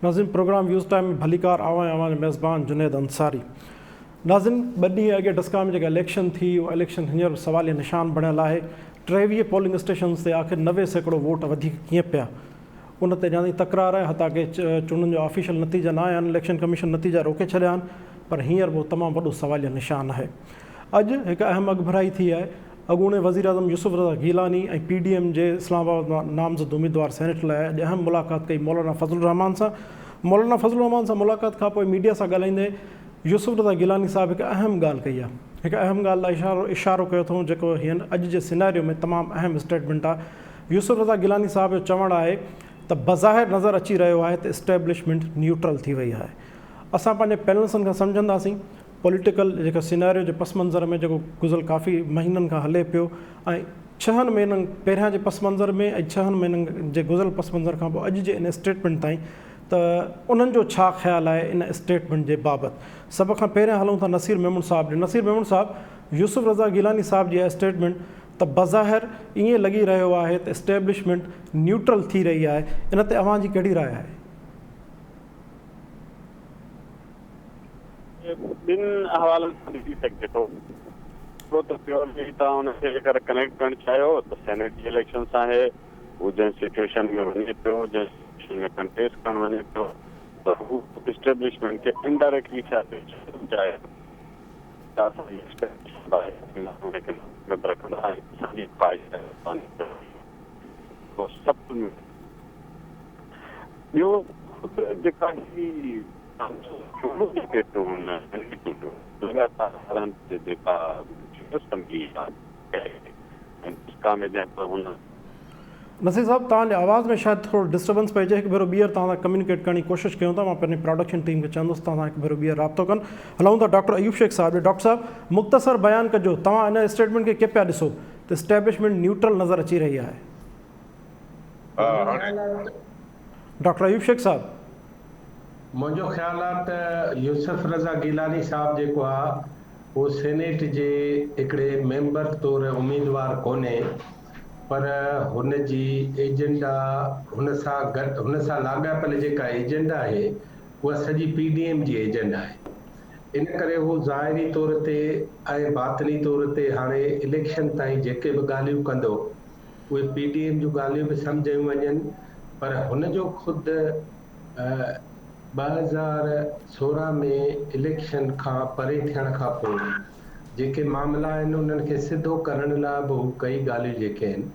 Nazim programme views time में भलीकार आवाज़ मेज़बान जुनेद अंसारी। नाज़िम ॿ ॾींहं अॻे डस्का में जेका इलेक्शन थी उहा इलेक्शन हींअर सवालिया निशान बणियल आहे। 23 पोलिंग स्टेशन्स ते आख़िर 90% वोट वधीक कीअं पिया, उन ते जानी तकरार आहे। हता के चूंडनि जो ऑफिशियल नतीजा न आया आहिनि, इलेक्शन कमीशन नतीजा रोके छॾिया आहिनि, पर हींअर उहो तमामु वॾो सवालिया निशान आहे। अॼु हिकु अहम अॻभराई थी आहे। अॻूणे वज़ीर आज़म यूसुफ रज़ा गीलानी ऐं PDM जे इस्लामाबाद नामज़द उम्मीदवार सेनेट लाइ अॼु अहम मुलाक़ात कई मौलाना फज़लुर रहमान सां। मौलाना फज़लुर रहमान सां मुलाक़ात खां पोइ मीडिया सां ॻाल्हाईंदे यूसुफ रज़ा गीलानी साहिबु हिकु अहम ॻाल्हि कई आहे। हिकु अहम ॻाल्हि लाइ इशारो कयो अथऊं जेको हींअर अॼु जे सिनेरियो में तमामु अहम स्टेटमेंट आहे। यूसुफ रज़ा गीलानी साहिब जो चवणु आहे त बज़ाहिर नज़र अची रहियो आहे त इस्टेब्लिशमेंट न्यूट्रल थी वई आहे। असां पंहिंजे पैनल्सनि खां सम्झंदासीं पॉलिटिकल जेका सिनेरियो जे पस मंज़र में जेको गुज़िरियल काफ़ी महीननि खां हले पियो ऐं 6 महीननि पहिरियां जे पस मंज़र में ऐं 6 महीननि जे गुज़िरियल पस मंज़र खां पोइ अॼु जे इन स्टेटमेंट ताईं त उन्हनि जो छा ख़्यालु आहे इन स्टेटमेंट जे बाबति। सभ खां पहिरियां हलूं था नसीर मेमून साहिब ॾे। नसीर मेमून साहिबु, यूसुफ रज़ा गीलानी साहिब जी स्टेटमेंट त बज़ाहिर ईअं लॻी रहियो आहे त इस्टेब्लिशमेंट न्यूट्रल थी रही आहे, इन ते अव्हां जी कहिड़ी राय आहे? ॿिनि हवालनि सां ॾिसी सघिजे थो। हिकिड़ो त प्योरली तव्हां हुनखे जेकर कनेक्ट करणु चाहियो त सेनेट जी इलेक्शन्स आहे, हू जंहिं सिचुएशन में वञे पियो, जंहिं सिचुएशन में कंटेस्ट करणु वञे पियो, त हू इस्टेब्लिशमेंट खे इनडायरेक्टली छा चाहे ॿियो जेका नसीर साहब, तव्हांजे आवाज़ में शायदि थोरो डिस्टर्बेंस पइजे। हिकु भेरो ॿीहर तव्हां सां कम्युनिकेट करण जी कोशिशि कयूं था। मां पंहिंजी प्रोडक्शन टीम खे चवंदुसि तव्हां हिकु भेरो ॿीहर राब्तो कनि। हलूं था डॉक्टर अयूब शेख साहिब। डॉक्टर साहिब, मुख़्तसर बयानु कजो, तव्हां इन स्टेटमेंट खे कीअं पिया ॾिसो त इस्टेब्लिशमेंट न्यूट्रल नज़र अची रही आहे? डॉक्टर अयूब शेख साहिब, मुंहिंजो ख़्यालु आहे त यूसुफ रज़ा गीलानी साहिबु जेको आहे उहो सेनेट जे हिकिड़े मेंबर तौरु उम्मीदवार कोन्हे, पर हुन जी एजेंडा हुन सां लाॻापियल जेका एजेंडा आहे उहा सॼी PDM जी एजेंडा आहे। इन करे हू ज़ाहिरी तौर ते ऐं बातिनी तौर ते हाणे इलेक्शन ताईं जेके बि ॻाल्हियूं कंदो उहे PDM जूं ॻाल्हियूं बि सम्झियूं वञनि, पर हुनजो ख़ुदि 2016 में इलेक्शन खां परे थियण खां पोइ जेके मामला आहिनि उन्हनि खे सिधो करण लाइ बि हू कई ॻाल्हियूं जेके आहिनि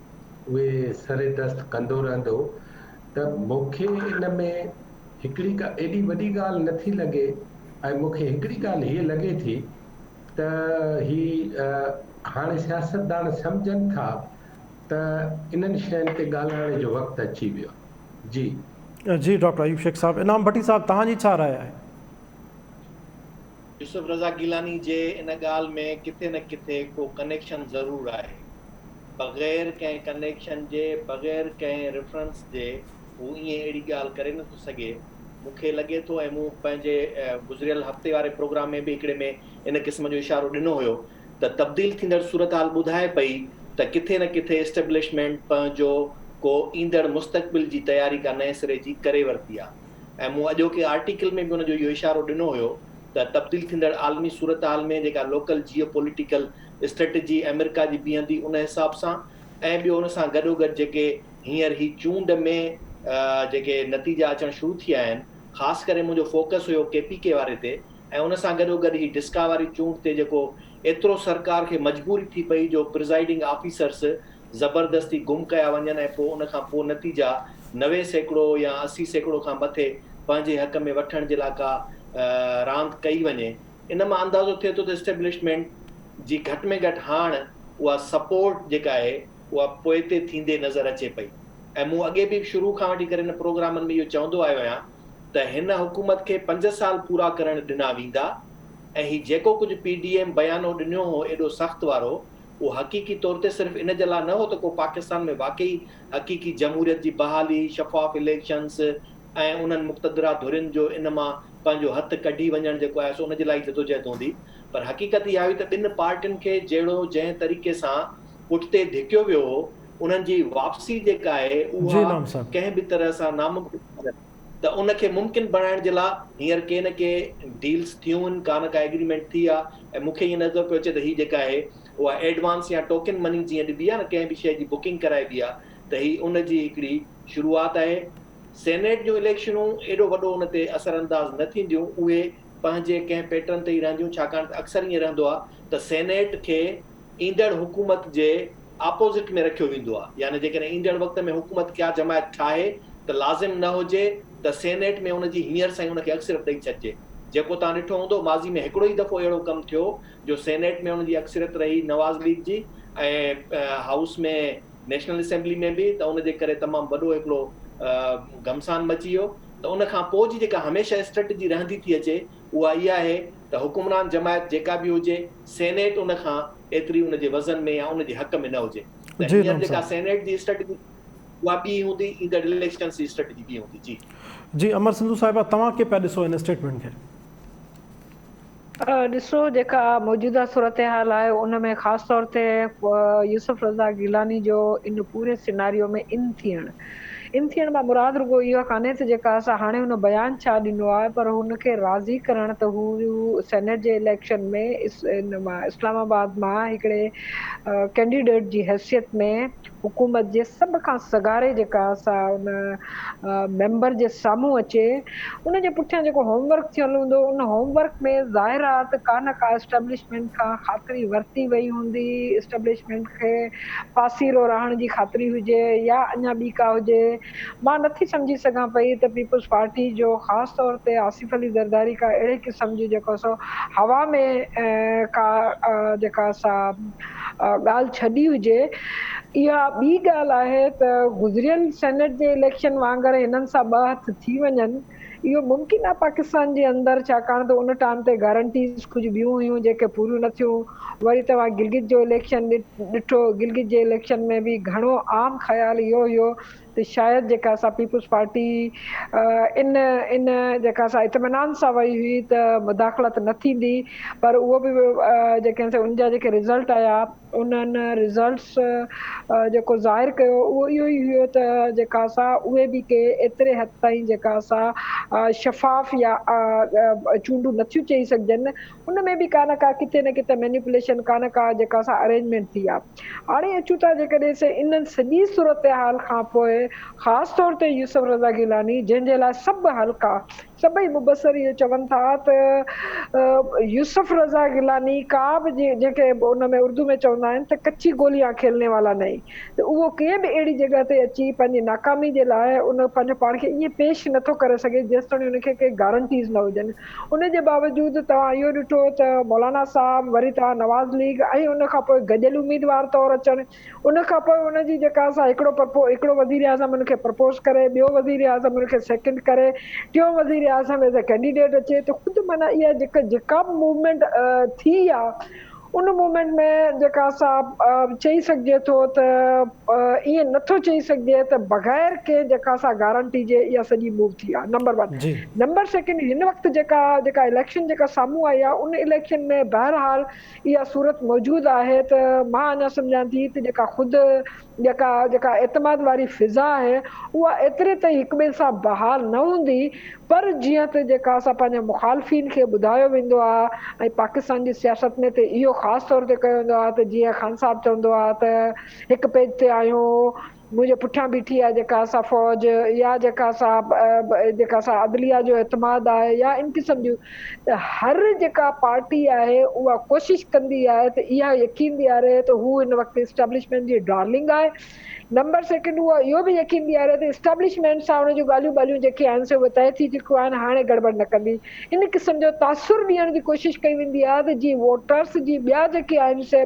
उहे सरे दस्त कंदो रहंदो। त मूंखे इन में हिकिड़ी का एॾी वॾी ॻाल्हि नथी लॻे, ऐं मूंखे हिकिड़ी ॻाल्हि हीअ लॻे थी त हाणे सियासतदान सम्झनि था त इन्हनि शयुनि ते ॻाल्हाइण जो वक़्तु अची वियो। जी जी डॉक्टर अयूब शेख साहिब। इनाम भट्टी साहिब, तव्हांजी छा राय आहे? यूसुफ रज़ा गीलानी जे इन ॻाल्हि में किथे न किथे को कनेक्शन ज़रूरु आहे। बग़ैर कंहिं कनेक्शन जे, बग़ैर कंहिं रेफरेंस जे हू ईअं अहिड़ी ॻाल्हि करे नथो सघे। मूंखे लॻे थो, ऐं मूं पंहिंजे गुज़िरियल हफ़्ते वारे प्रोग्राम में बि हिकिड़े में इन क़िस्म जो इशारो ॾिनो हुयो त तब्दील थींदड़ सूरत हाल ॿुधाए पई त किथे न किथे इस्टेब्लिशमेंट पंहिंजो को ईंदड़ मुस्तक़बिल जी तयारी का नए सिरे जी करे वरिती आहे। ऐं मूं अॼोके आर्टिकल में बि हुनजो इहो इशारो ॾिनो हुयो त तब्दील थींदड़ आलमी सूरत हाल में जेका local geopolitical strategy America जी बीहंदी उन हिसाब सां, ऐं ॿियो हुन सां गॾोगॾु जेके हींअर ही चूंड में जेके नतीजा अचणु शुरू थिया आहिनि, ख़ासि करे मुंहिंजो फोकस हुयो KPK वारे ते, ऐं उन सां गॾोगॾु ही डिस्का वारी चूंड ते जेको एतिरो सरकार खे मजबूरी थी पई जो प्रिज़ाइडिंग ऑफिसर्स ज़बरदस्ती गुम कया वञनि ऐं पोइ उन खां पोइ नतीजा 90% या 80% खां मथे पंहिंजे हक़ में वठण जे लाइ का रांदि कई वञे। इन मां अंदाज़ो थिए थो त इस्टेब्लिशमेंट जी घटि में घटि हाणे उहा सपोर्ट जेका आहे उहा पोइ ते थींदे नज़र अचे पई। ऐं मूं अॻे बि शुरू खां वठी करे हिन प्रोग्रामनि में इहो चवंदो आयो आहियां त हिन हुकूमत खे 5 साल पूरा करण ॾिना वेंदा, ऐं ही जेको कुझु PDM बयानो ॾिनो हो एॾो सख़्तु वारो, उहो हक़ीक़ी तौर ते सिर्फ़ु इन जे लाइ न हो त को पाकिस्तान में वाकई हक़ीक़ी जमहूरियत जी बहाली, शफ़ाफ़ इलेक्शन्स ऐं उन्हनि मुक़तदरा धुरियुनि जो इन मां पंहिंजो हथु कढी वञणु जेको आहे सो उन जे लाइ जदोजहद हूंदी। पर हक़ीक़त इहा हुई त ॿिनि पार्टियुनि खे जहिड़ो जंहिं तरीक़े सां पुठिते धिकियो वियो हो, उन्हनि जी वापसी जेका आहे उहा कंहिं बि तरह सां नामुमकिन त उनखे मुमकिन बणाइण जे लाइ हींअर के न के डील्स थियूं आहिनि, का एग्रीमेंट थी आहे। ऐं मूंखे ईअं नज़र पियो अचे त हीअ जेका आहे उहा एडवांस या टोकन मनी जीअं ॾिबी आहे न, कंहिं बि शइ जी बुकिंग कराइबी आहे, त हीअ उनजी हिकिड़ी शुरूआत आहे। सेनेट जूं इलेक्शनूं एॾो वॾो उन ते असरअंदाज़ न थींदियूं, उहे पंहिंजे कंहिं पैटर्न ते ई रहंदियूं, छाकाणि त अक्सर ईअं रहंदो आहे त सेनेट खे ईंदड़ हुकूमत जे अपोज़िट में रखियो वेंदो आहे। यानी जेकॾहिं ईंदड़ वक़्त में हुकूमत क्या जमायत ठाहे त लाज़िम न हुजे त सेनेट में उनजी हींअर सां ई उनखे अक्सरियत ॾेई छॾिजे। जेको तव्हां ॾिठो हूंदो माज़ी में हिकिड़ो ई दफ़ो अहिड़ो कमु थियो जो सेनेट में उनजी अक्सरियत रही नवाज़ लीग जी, ऐं हाउस में नेशनल असेंबली में बि, त उनजे करे तमामु वॾो हिकिड़ो घमसान मची वियो। त उन खां पोइ जी जेका हमेशह स्ट्रेटजी रहंदी थी अचे उहा इहा आहे त हुकुमरान जमायत जेका बि हुजे, सेनेट उन खां एतिरी उनजे वज़न में या उनजे हक़ में न हुजे। त हींअर जेका सेनेट जी स्ट्रेटजी उहा ॿी हूंदी, ईंदड़ इलेक्शन जी स्ट्रेटजी ॿी हूंदी। जी जी अमर सिंधु साहिबा, तव्हां कीअं पिया ॾिसो हिन स्टेटमेंट खे? ॾिसो, जेका मौजूदा सूरत हाल आहे उन में ख़ासि तौर ते यूसुफ रज़ा गिलानी जो इन पूरे सिनारियो में इन थियण मां मुराद रुगो इहो कान्हे त जेका असां हाणे हुन बयान छा ॾिनो आहे, पर हुनखे राज़ी करण त हू सेनेट जे इलेक्शन में इस्लामाबाद मां हिकिड़े कैंडिडेट जी हैसियत में हुकूमत जे सभ खां सगारे जेका असां उन मेंबर जे साम्हूं अचे, उनजे पुठियां जेको होमवर्क थियल हूंदो, उन होमवर्क में ज़ाहिर आहे त का न का एस्टेब्लिशमेंट खां ख़ातिरी वरिती वई हूंदी, एस्टेब्लिशमेंट खे पासीरो रहण जी ख़ातिरी हुजे या अञा ॿी का हुजे। मां नथी सम्झी सघां पई त पीपल्स पार्टी जो ख़ासि तौर ते आसिफ अली ज़रदारी का अहिड़े क़िस्म जी जेको सो हवा में का जेका असां ॻाल्हि छॾी हुजे। इहा ॿी ॻाल्हि आहे त गुज़िरियल सेनेट जे इलेक्शन वांगुरु हिननि सां ॿ हथ थी वञनि, इहो मुमकिन आहे पाकिस्तान जे अंदरि, छाकाणि त उन टाइम ते गारंटीज़ कुझु ॿियूं हुयूं जेके पूरियूं न थियूं। वरी तव्हां गिलगित जो इलेक्शन ॾिठो, गिलगित जे इलेक्शन में बि घणो आम ख़्यालु इहो हुयो त शायदि जेका असां पीपल्स पार्टी इन जेका असां इत्मिनान सां वई हुई त मुदाख़लत न थींदी, पर उहो बि जेके उनजा जेके रिज़ल्ट आया, उन्हनि रिज़ल्ट्स जेको ज़ाहिर कयो उहो इहो ई हुयो त जेका असां उहे बि के एतिरे हद ताईं जेका असां शफ़ाफ़ या चूंडूं नथियूं चई सघजनि, उन में बि का न का किथे न किथे मैनिपुलेशन, का न का जेका असां अरेंजमेंट थी आहे। हाणे अचूं था जेकॾहिं से इन्हनि सॼी सूरत हाल खां पोइ ख़ासि तौर ते यूसुफ रज़ा गिलानी, जंहिंजे लाइ सभु हल्का सभई मुबसर इहो चवनि था त यूसुफ रज़ा गिलानी का बि जेके उन में उर्दू में चवंदा आहिनि त कच्ची गोलियां खेलने वाला नहीं, त उहो कंहिं बि अहिड़ी जॻह ते अची पंहिंजी नाकामी जे लाइ उन पंहिंजे पाण खे ईअं पेश नथो करे सघे जेसि ताईं उनखे के गारंटीज़ न हुजनि। उनजे बावजूदि तव्हां इहो ॾिठो त मौलाना साहब, वरी तव्हां नवाज़ लीग ऐं उन खां पोइ गॾियल उम्मीदवार तौरु अचनि, उन खां पोइ उनजी जेका असां हिकिड़ो वज़ीर आज़म उनखे प्रपोज़ करे, ॿियो वज़ीर आज़म उनखे सेकेंड करे, टियों वज़ीर आज़म एज़ अ कैंडिडेट अचे, त ख़ुदि माना इहा जेका बि मूवमेंट थी आहे, उन मूवमेंट में जेका असां चई सघिजे थो त ईअं नथो चई सघिजे त बग़ैर के जेका असां गारंटी जे इहा सॼी मूव थी आहे, नंबर वन। नंबर सेकेंड, हिन वक़्तु जेका इलेक्शन जेका साम्हूं आई आहे, उन इलेक्शन में बहरहाल इहा सूरत मौजूदु आहे त मां अञा सम्झां थी त जेका ख़ुदि जेका एतमाद वारी फिज़ा आहे उहा एतिरे ताईं हिक ॿिए सां बहाल न हूंदी, पर जीअं त जेका असां पंहिंजे मुखालफ़ीन खे ॿुधायो वेंदो आहे ऐं पाकिस्तान जी सियासत में त इहो ख़ासि तौर ते कयो वेंदो आहे त जीअं ख़ान साहब चवंदो आहे त हिकु पेज ते आहियूं, मुंहिंजे पुठियां बीठी आहे जेका असां फ़ौज, या जेका असां अदलिया जो एतमाद आहे, या इन क़िस्म जूं, त हर जेका पार्टी आहे उहा कोशिशि कंदी आहे त इहा यकीन ॾियारे त हू हिन वक़्तु इस्टेब्लिशमेंट जी डार्लिंग आहे। नंबर सेकेंड, उहा इहो बि यकीन ॾियारे त इस्टेब्लिशमेंट सां उन जूं ॻाल्हियूं जेके आहिनि से उहे तइ थी चुकियूं आहिनि, हाणे गड़बड़ न कंदी। इन क़िस्म जो तासुर ॾियण जी कोशिशि कई वेंदी आहे त जीअं वोटर्स जी ॿिया जेके आहिनि से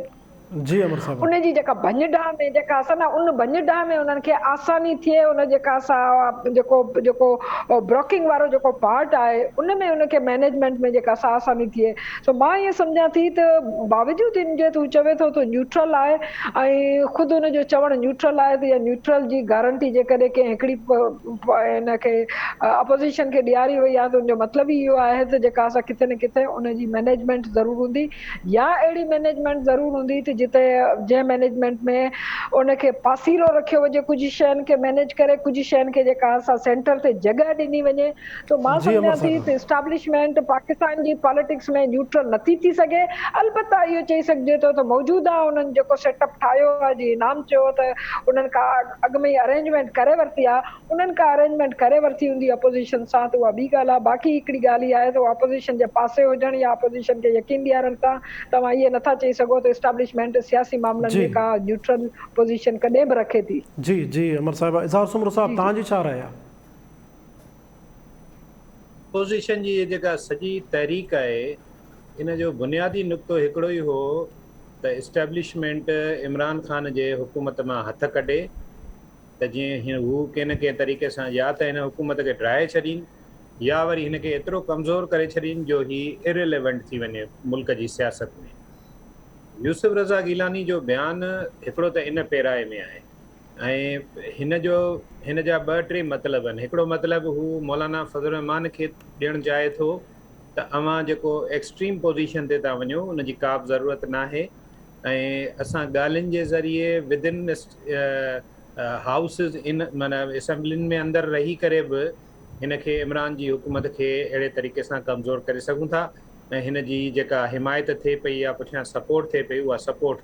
जी अमर साहब, उनजी जेका भञ-डाह में जेका असां न उन भञ-डाह में उन्हनि खे आसानी थिए, उन जेका असां जेको ब्रोकिंग वारो जेको पार्ट आहे उन में उनखे मैनेजमेंट में जेका असां आसानी थिए। सो मां ईअं सम्झां थी त बावजूदि इन जे तूं चवे थो त न्यूट्रल आहे ऐं ख़ुदि उनजो चवणु न्यूट्रल आहे, त इहा न्यूट्रल जी गारंटी जेकॾहिं कंहिं हिकिड़ी हिनखे अपोज़िशन खे ॾियारी वई आहे त उनजो मतिलबु ई इहो आहे त जेका असां किथे न किथे उनजी मैनेजमेंट ज़रूरु हूंदी, या अहिड़ी मैनेजमेंट ज़रूरु हूंदी त जिते जंहिं मैनेजमेंट में उनखे पासीरो रखियो वञे कुझु शयुनि खे मैनेज करे, कुझु शयुनि खे जेका असां सेंटर ते जॻह ॾिनी वञे, त मां जी अमर सम्झां थी साहिबा। त इस्टाब्लिशमेंट पाकिस्तान जी पॉलिटिक्स में न्यूट्रल नथी थी सघे। अलबत्ता इहो चई सघिजे थो त मौजूदा उन्हनि जेको सेटअप ठाहियो आहे, जीअं इनाम चयो त उन्हनि खां अॻु में ई अरेंजमेंट करे वरिती आहे, उन्हनि खां अरेंजमेंट करे वरिती हूंदी अपोज़िशन सां, त उहा ॿी ॻाल्हि आहे। बाक़ी हिकिड़ी ॻाल्हि इहा आहे त अपोज़िशन जे पासे हुजनि या अपोज़िशन खे यकीन ॾियारनि था, तव्हां इहे नथा चई सघो त इस्टाब्लिशमेंट सियासी मामलनि जी में का न्यूट्रल पोज़ीशन कॾहिं बि रखे थी। जी जी अमर साहिबा। इज़हार सुमरो साहिब, जी तव्हांजी छा राय आहे? अपोज़िशन जी जेका सॼी तहरीक आहे, इन जो बुनियादी नुक़्तो हिकिड़ो ई हो त इस्टेब्लिशमेंट इमरान ख़ान जे हुकूमत मां हथ कढे, त जीअं हिन हू कंहिं न कंहिं तरीक़े सां या त हिन हुकूमत खे ड्राए छॾीनि या वरी हिन खे एतिरो कमज़ोर करे छॾीनि जो ही इररिलेवेंट थी वञे मुल्क जी सियासत में। यूसुफ रज़ा गिलानी जो बयानु हिकिड़ो त इन पेराए में आहे ऐं हिन जा ॿ टे मतिलब आहिनि। हिकिड़ो मतिलबु हू मौलाना फज़ल रहमान खे ॾियणु चाहे थो त अवां जेको एक्सट्रीम पोज़ीशन ते था वञो, उनजी का बि ज़रूरत न आहे ऐं असां ॻाल्हियुनि जे ज़रिए विदिन हाउसिस इन माना असेंबलियुनि में अंदरि रही करे बि हिन खे इमरान जी हुकूमत खे अहिड़े तरीक़े सां कमज़ोर करे सघूं था ऐं हिन जी जेका हिमायत थिए पई या पुठियां सपोर्ट थिए पई, उहा सपोर्ट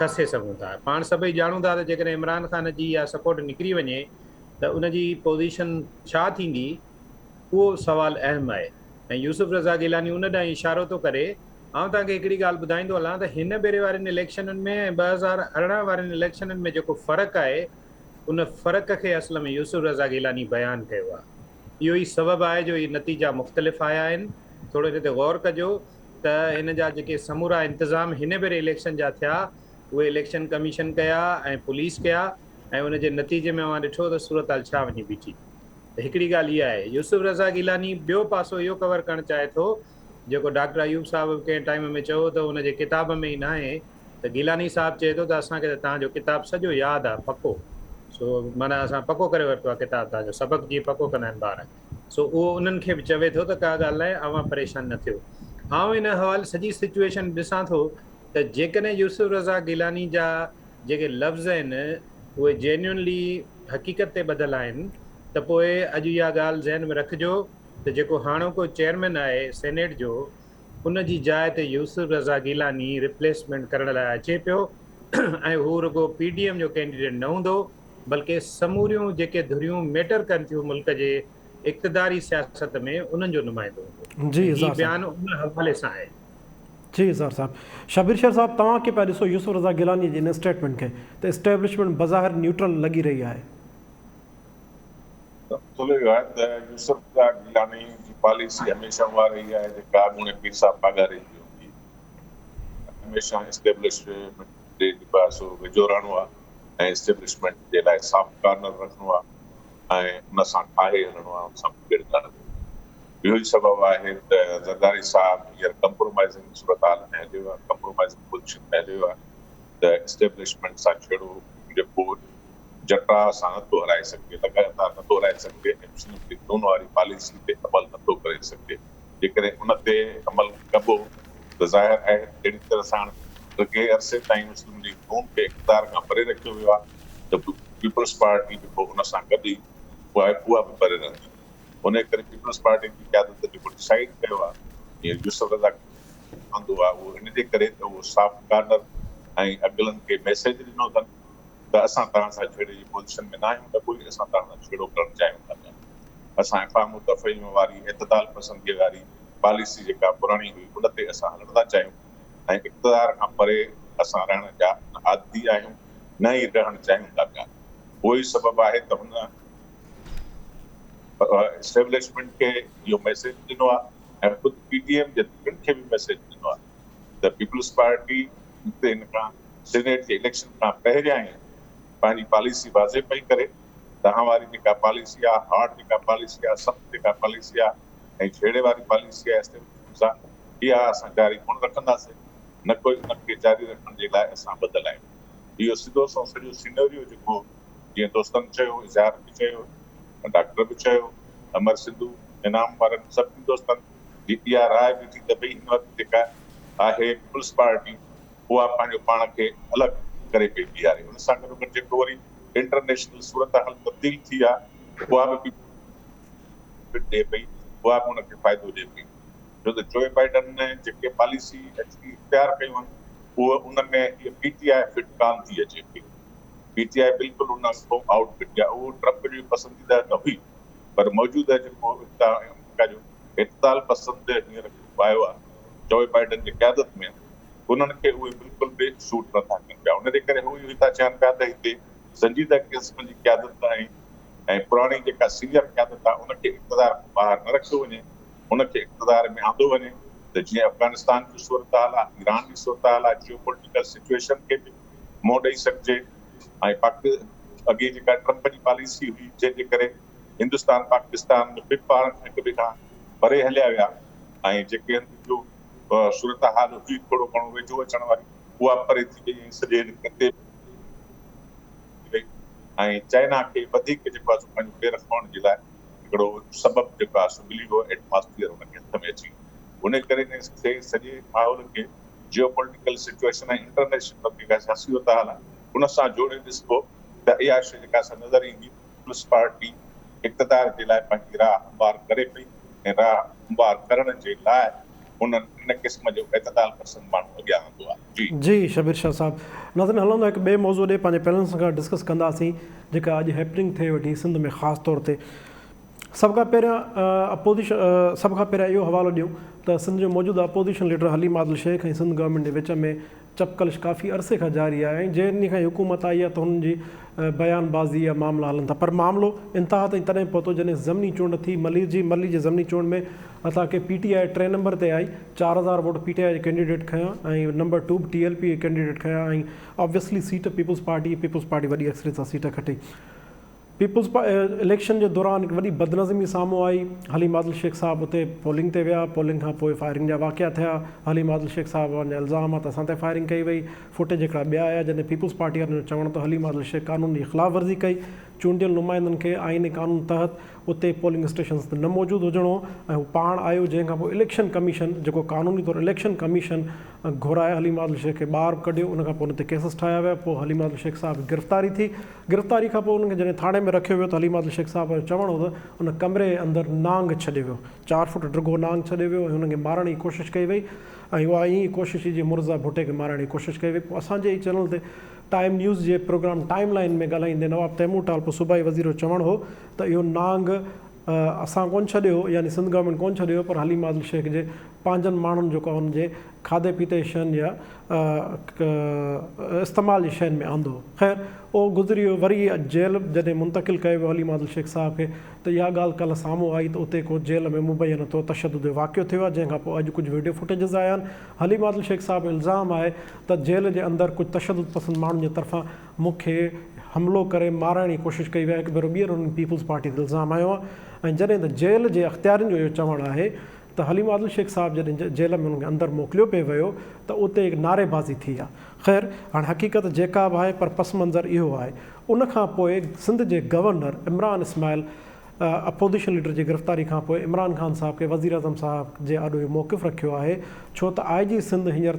खसे सघूं था। पाण सभई ॼाणूं था त जेकॾहिं इमरान ख़ान जी इहा सपोर्ट निकिरी वञे त उनजी पोज़ीशन छा थींदी, उहो सुवालु अहम आहे। ऐं यूसुफ रज़ा गिलानी उन ॾांहुं इशारो थो करे। आउं तव्हांखे हिकिड़ी ॻाल्हि ॿुधाईंदो हलां त हिन भेरे वारनि इलेक्शननि में ऐं 2018 वारनि इलेक्शननि में जेको फ़र्क़ु आहे, उन फ़र्क़ खे असल में यूसुफ रज़ा गिलानी बयानु कयो आहे। इहो ई सबबु आहे जो इहे नतीजा मुख़्तलिफ़ आया आहिनि। थोरो हिन ते गौर कजो त हिन जा जेके समूरा इंतिज़ाम हिन भेरे इलेक्शन जा थिया, उहे इलेक्शन कमीशन कया ऐं पुलिस कया ऐं उनजे नतीजे में मां ॾिठो त सूरत हाल छा वञी बीठी। त हिकिड़ी ॻाल्हि इहा आहे। यूसुफ रज़ा गिलानी ॿियो पासो इहो कवर करणु चाहे थो, जेको डॉक्टर अयूब साहिबु कंहिं टाइम में चयो त उनजे किताब में ई न आहे, त गिलानी साहिबु चए थो त असांखे त तव्हांजो किताबु सॼो यादि आहे पको। सो माना असां पको करे वरितो आहे किताबु तव्हांजो, सबक़ु जीअं पको कंदा आहिनि ॿार। सो उहो उन्हनि खे बि चवे थो त का ॻाल्हि न आहे, अवां परेशान न थियो। आउं इन हवाले सॼी सिचुएशन ॾिसां थो त जेकॾहिं यूसुफ रज़ा गिलानी जा जेके लफ़्ज़ आहिनि उहे जेन्युनली हक़ीक़त ते ॿधल आहिनि, त पोइ अॼु इहा ॻाल्हि ज़हन में रखिजो त जेको हाणोको चेयरमैन आहे सेनेट जो, उन जी जाइ ते यूसुफ रज़ा गिलानी रिप्लेसमेंट करण लाइ अचे पियो ऐं हू रुगो PDM जो कैंडिडेट न हूंदो, बल्कि समूरियूं जेके धुरियूं मैटर कनि थियूं मुल्क जे इक़्तिदारी सियासत में, उन्हनि जो नुमाइंदो हूंदो। जी ऐं इज़हार हीउ बयानु उन हवाले सां आहे। जी इज़हार साहब। शबीर शेर साहब, तव्हां खे पिया ॾिसो यूसुफ रज़ा गिलानी जे इन स्टेटमेंट खे त इस्टेब्लिशमेंट बज़ाहिर न्यूट्रल लॻी रही आहे। यूसुफ रज़ा गिलानी जी पॉलिसी हमेशह उहा रही आहे जेका अॻूणे पीर साहब पागारे जी हूंदी। हमेशह इस्टेब्लिशमेंट जे पासो वेझो रहणो आहे ऐं इस्टेब्लिशमेंट जे लाइ सॉफ्ट कार्नर रखणो आहे ऐं उन सां ठाहे हलणो आहे, उन सां गॾु करणो। इहो ई सबबु आहे त ज़रदारी साहिबु हींअर कंप्रोमाइज़िंग सूरत हाल में हलियो आहे, कंप्रोमाइज़िंग पोज़ीशन में हलियो आहे त इस्टेब्लिशमेंट सां छेड़ो जेको जटा सां नथो हलाए सघे, लगातार नथो हलाए सघे ऐं मुस्लिम लीग नून वारी पॉलिसी ते अमल नथो करे सघे। जेकॾहिं उन ते अमल कबो त ज़ाहिर आहे अहिड़ी तरह सां के अरसे ताईं मुस्लिम लीग नून खे इक़्तिदार खां परे रखियो वियो आहे त पीपल्स पार्टी जेको उन सां गॾु ई उहा बि परे रहंदी। उन करे पीपल्स पार्टी जी क़यादत जेको डिसाइड कयो आहे, जीअं यूसुफ रज़ा कंदो आहे, उहो इन जे करे त उहो सॉफ्ट कार्नर ऐं अॻिलनि खे मैसेज ॾिनो अथनि त असां तव्हां सां छेड़े जी पोज़ीशन में न आहियूं, त कोई असां तव्हां सां छेड़ो करणु चाहियूं था। असां इफ़ाम तफ़हीम वारी इतदाल पसंदीअ वारी पॉलिसी जेका पुराणी हुई, उन ते असां हलणु था चाहियूं ऐं इक़्तिदार खां परे असां रहण जा आदी आहियूं, न ई रहणु चाहियूं था पिया। उहो ई सबबु आहे त हुन इस्टेब्लिशमेंट खे इहो मैसेज ॾिनो आहे ऐं ख़ुदि PDM जे धुरियुनि खे बि मैसेज ॾिनो आहे त पीपल्स पार्टी हिन खां सीनेट जे इलेक्शन खां पहिरियां ई पंहिंजी पॉलिसी वाज़े पई करे। तव्हां वारी जेका पॉलिसी आहे, हार्ड जेका पॉलिसी आहे, सख़्त जेका पॉलिसी आहे ऐं छेड़े वारी पॉलिसी आहे इस्टेब्लिशमेंट सां, इहा असां जारी कोन रखंदासीं, न कोई उनखे जारी रखण जे लाइ असां ॿधल आहियूं। इहो सिधो सो सॼो सीनरियो जेको जीअं दोस्तनि चयो, इज़हार बि चयो, डॉक्टर बि चयो, अमर सिंधु इनाम वारनि सभिनी दोस्तनि जी इहा राय बि थी त भई हिन वक़्तु जेका आहे पीपल्स पार्टी उहा पंहिंजो पाण खे अलॻि करे पई बीहारे। उन सां गॾोगॾु जेको वरी इंटरनेशनल सूरत हाल तब्दील थी आहे उहा बि ॾिए पई, उहा बि हुनखे फ़ाइदो ॾिए पई। छो त जो बाइडन ने जेके पॉलिसी इख़्तियार कयूं आहिनि उहे उन में इहा PTI फिट कान थी अचे पई। PTI बिल्कुलु उन खां आउट फिट आहे। उहो ट्रम्प जी पसंदीदा त हुई, पर मौजूदा जेको अमेरिका जो इक़्तिदार पसंदि हींअर आयो आहे जो बाइडन जी क़यादत में, उन्हनि खे उहे बिल्कुलु बि सूट नथा कनि पिया। उनजे करे हू इहो था चवनि पिया त हिते संजीदा क़िस्म जी क़यादत ऐं पुराणी जेका सीनियर क़यादत आहे उनखे इक़्तिदार खां ॿाहिरि न रखियो वञे, उनखे इक़्तिदार में आंदो वञे। त जीअं अफ़गानिस्तान जी सूरत हाल आहे, ईरान जी सूरत हाल आहे, जियो पॉलिटिकल सिचुएशन खे बि मोड़ ॾेई सघिजे। ऐं अॻे जेका ट्रम्प जी पॉलिसी हुई जंहिंजे करे हिंदुस्तान पाकिस्तान बि पाण हिक ॿिए खां परे हलिया विया ऐं जेके जो सूरत हाल हुई थोरो घणो वेझो अचण वारी उहा परे थी वई, सॼे हिते ऐं चाइना खे वधीक जेको आहे पंहिंजो पेर रखण जे लाइ हिकिड़ो सबब जेको आहे सो मिली वियो, एटमॉस्फियर हुनखे हथ में अची। उन करे सॼे माहौल खे जियो पॉलिटिकल सिचुएशन ऐं इंटरनेशनल जेका सियासी हाल आहे उन सां जोड़े ॾिसबो त इहा शइ जेका असां नज़र ईंदी, पीपल्स पार्टी इक़्तिदार जे लाइ पंहिंजी राह हमवार करे पई ऐं राह हमवार करण जे लाइ इन क़िस्म जो इक़्तिदार पसंदि माण्हू अॻियां आंदो आहे। जी शबीर शाह साहब, नाज़रीन हलंदो हिकु ॿिए मौज़ूअ ॾे पंहिंजे पैनल सां डिस्कस कंदासीं जेका अॼु हैपनिंग थिए वेठी सिंध में ख़ासि तौर ते। सभ खां पहिरियां इहो हवालो ॾियूं त सिंध जो मौजूदा अपोज़िशन लीडर हलीम आदिल शेख ऐं सिंध गवर्नमेंट जे विच में चपकलिश काफ़ी अरसे खां जारी आहे ऐं जंहिं ॾींहं खां हुकूमत आई आहे त हुननि जी बयानबाज़ी या मामला हलनि था, पर मामिलो इंतिहा ताईं तॾहिं पहुतो जॾहिं ज़मनी चूंड थी। मली जी ज़मनी चूंड में असांखे PTI 3 नंबर ते आई, 4000 वोट PTI जे कैंडिडेट खयां ऐं नंबर 2 TLP कैंडिडेट खयां ऐं ऑब्वियसली सीट पीपल्स पार्टी वॾी अक्सरियत सां सीट खटी। इलेक्शन जे दौरान हिकु वॾी बदनज़मी साम्हूं आई। हलीम आदिल शेख साहब उते पोलिंग ते विया, पोलिंग खां पोइ फायरिंग जा वाक़िया थिया। हलीम आदिल शेख साहब जा इल्ज़ाम आहे त असां ते फायरिंग कई वई। फुटेज हिकिड़ा ॿिया आया जॾहिं पीपल्स पार्टी वारनि जो चवण त हलीम आदिल शेख कानून जी ख़िलाफ़ वर्ज़ी कई। चूंडियल नुमाइंदनि खे आईनी कानून तहत उते पोलिंग स्टेशन्स ते न मौजूदु हुजणो ऐं हू पाण आयो, जंहिंखां पोइ इलेक्शन कमीशन जेको कानूनी तौरु इलेक्शन कमीशन घुराए हलीम आदिल शेख खे ॿाहिरि कढियो। उनखां पोइ हुन ते केसिस ठाहिया विया। पोइ हलीम आदिल शेख साहब गिरफ़्तारी थी। गिरफ़्तारी खां पोइ उनखे जॾहिं थाणे में रखियो वियो त हलीम आदिल शेख साहब जो चवणो हो त उन कमरे जे अंदरि नांग छॾे वियो, 4 फुट डिघो नांग छॾे वियो ऐं हुनखे मारण जी कोशिशि कई वई ऐं उहा ईअं कोशिशि जीअं मुर्ज़ा भुट्टे खे मारण जी कोशिशि कई वई। पोइ असांजे ई चैनल ते टाइम न्यूज़ जे प्रोग्राम टाइम लाइन में ॻाल्हाईंदे नवाब तैमूर टालपो सूबाई वज़ीर जो चवणु हो त इहो नांग असां कोन छॾियो, यानी सिंध गवर्नमेंट कोन छॾियो, पर हलीम आदिल शेख जे पंहिंजनि माण्हुनि जेको आहे हुनजे खाधे पीते शयुनि या इस्तेमाल जी शयुनि में आंदो। ख़ैर उहो गुज़री वियो। वरी जेल जॾहिं मुंतक़िल कयो वियो हलीम आदिल शेख साहब खे त इहा ॻाल्हि कल्ह साम्हूं आई त उते को जेल में मुबैन थो तशदुद जो वाक़ियो थियो आहे, जंहिंखां पोइ अॼु कुझु वीडियो फुटेजिस आया आहिनि। हलीम आदिल शेख साहब जो इल्ज़ाम आहे त जेल जे अंदरि कुझु तशदुद पसंद माण्हुनि जे तरफ़ां मूंखे हमिलो करे मारण जी कोशिशि कई वई आहे। हिकु भेरो ॿीहर हुननि पीपल्स पार्टी ते इल्ज़ाम आयो आहे। ऐं जॾहिं त जेल जे अख़्तियारनि जो इहो चवणु आहे त हलीम आदिल शेख साहब जॾहिं जेल में हुनखे अंदरि मोकिलियो पियो वियो त उते हिकु नारेबाज़ी थी आहे। ख़ैर हाणे हक़ीक़त जेका बि आहे, पर पस मंज़र इहो आहे। उनखां पोइ सिंध जे governor Imran Ismail opposition leader जी गिरफ़्तारी खां पोइ इमरान ख़ान साहब खे वज़ीर आज़म साहब जे आॾो इहो मौक़िफ़ रखियो आहे, छो त IG सिंध हींअर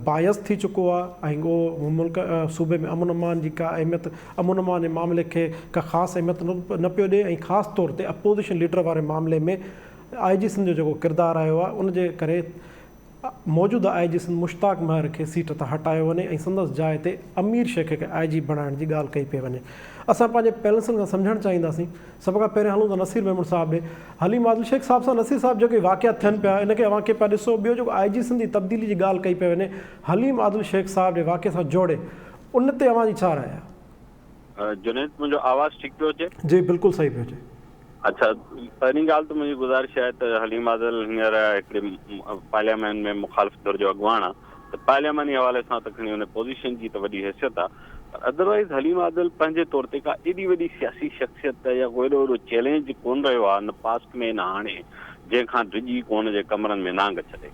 बायस थी चुको आहे ऐं उहो मुल्क सूबे में अमन अमान जी का अहमियत, अमन अमान जे मामले खे का ख़ासि अहमियत न पियो ॾिए ऐं ख़ासि तौर ते अपोज़िशन लीडर वारे मामले में IG सिंध जो जेको किरदारु आयो आहे उनजे करे मौजूदा IG सिंध मुश्ताक महर खे सीट तां हटायो वञे ऐं संदसि जाइ ते अमीर शेख खे IG बणाइण जी ॻाल्हि कई पई वञे। असां पंहिंजे पैनलिस्टनि खां सम्झणु चाहींदासीं। सभ खां पहिरियों हलूं त नसीर मेमून साहब ॾे। हलीम आदिल शेख साहब सां नसीर साहब जेके वाक़िया थियनि पिया इनखे अव्हां खे पिया ॾिसो। ॿियो जेको IG सिंध जी तब्दीली जी ॻाल्हि कई पई वञे हलीम आदिल शेख साहब जे वाक़िए सां जोड़े, उन ते अव्हां जी छा राय आहे? जुनैद, मुंहिंजो आवाज़ु ठीकु पियो अचे? जी बिल्कुलु सही पियो अचे। अच्छा, पहिरीं ॻाल्हि त मुंहिंजी गुज़ारिश आहे त हलीम आदिल हींअर हिकिड़े पार्लियामेंट में मुखालिफ़ दौर जो अॻुवान आहे, त पार्लियामानी हवाले सां त खणी हुन पोज़ीशन जी त वॾी हैसियत आहे, पर अदरवाइज़ हलीम आदिल पंहिंजे तौर ते का एॾी वॾी सियासी शख़्सियत या को एॾो वॾो चैलेंज कोन रहियो आहे न पास्ट में न हाणे, जंहिंखां डिॼी कोन जे कमरनि में नांग छॾे।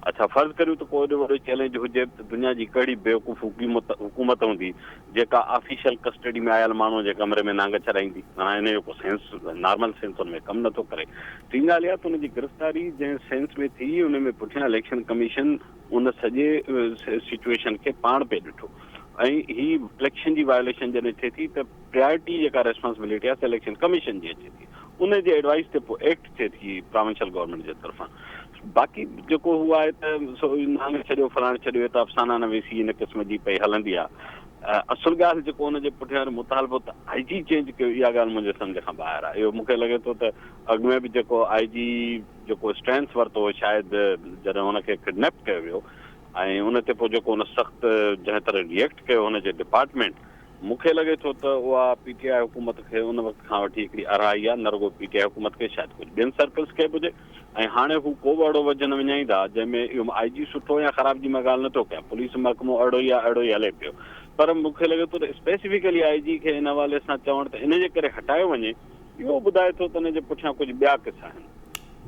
अच्छा फर्ज़ करियूं त कोई वॾो चैलेंज हुजे त दुनिया जी कहिड़ी बेवकूफ़ हुकूमत हूंदी जेका ऑफिशियल कस्टडी में आयल माण्हू जे कमरे में नांग छॾाईंदी, माना इन जो को सेंस नॉर्मल सेंस हुन में कमु नथो करे। टी ॻाल्हि इहा त हुनजी गिरफ़्तारी जंहिं सेंस में थी उन में पुठियां इलेक्शन कमीशन उन सॼे सिचुएशन खे पाण पे ॾिठो ऐं ही इलेक्शन जी वायोलेशन जॾहिं थिए थी त प्रायोरिटी जेका रेस्पॉन्सिबिलिटी आहे इलेक्शन कमीशन जी अचे थी, उन जे एडवाइस ते पोइ एक्ट थिए थी प्रोविंशियल गवर्नमेंट जे तरफ़ां। बाक़ी जेको हुआ आहे त नांग छॾियो फलाण छॾियो त अफ़साना नवेसी इन क़िस्म जी पई हलंदी आहे। असुल ॻाल्हि जेको हुनजे पुठियां मुतालबो त आई जी चेंज कयो, इहा ॻाल्हि मुंहिंजे सम्झ खां ॿाहिरि आहे। इहो मूंखे लॻे थो त अॻु में बि जेको आई जी जेको स्टैंड वरितो हो शायदि जॾहिं हुनखे किडनैप कयो वियो ऐं उन ते पोइ जेको हुन सख़्तु जंहिं तरह रिएक्ट कयो हुनजे डिपार्टमेंट, मूंखे लॻे थो त उहा पीटीआई हुकूमत खे उन वक़्त खां वठी हिकिड़ी अराई आहे, न रुॻो पीटीआई हुकूमत खे शायदि कुझु ॿियनि सर्कल्स खे बि हुजे। ऐं हाणे हू को बि अहिड़ो वजन विञाईंदा जंहिंमें इहो आई जी सुठो या ख़राब जी मां ॻाल्हि नथो कयां, पुलिस महकमो अहिड़ो ई हले पियो, पर मूंखे लॻे थो त स्पेसिफिकली आई जी खे इन हवाले सां चवणु त इन जे करे हटायो वञे, इहो ॿुधाए थो त इन जे पुठियां कुझु ॿिया किसा आहिनि।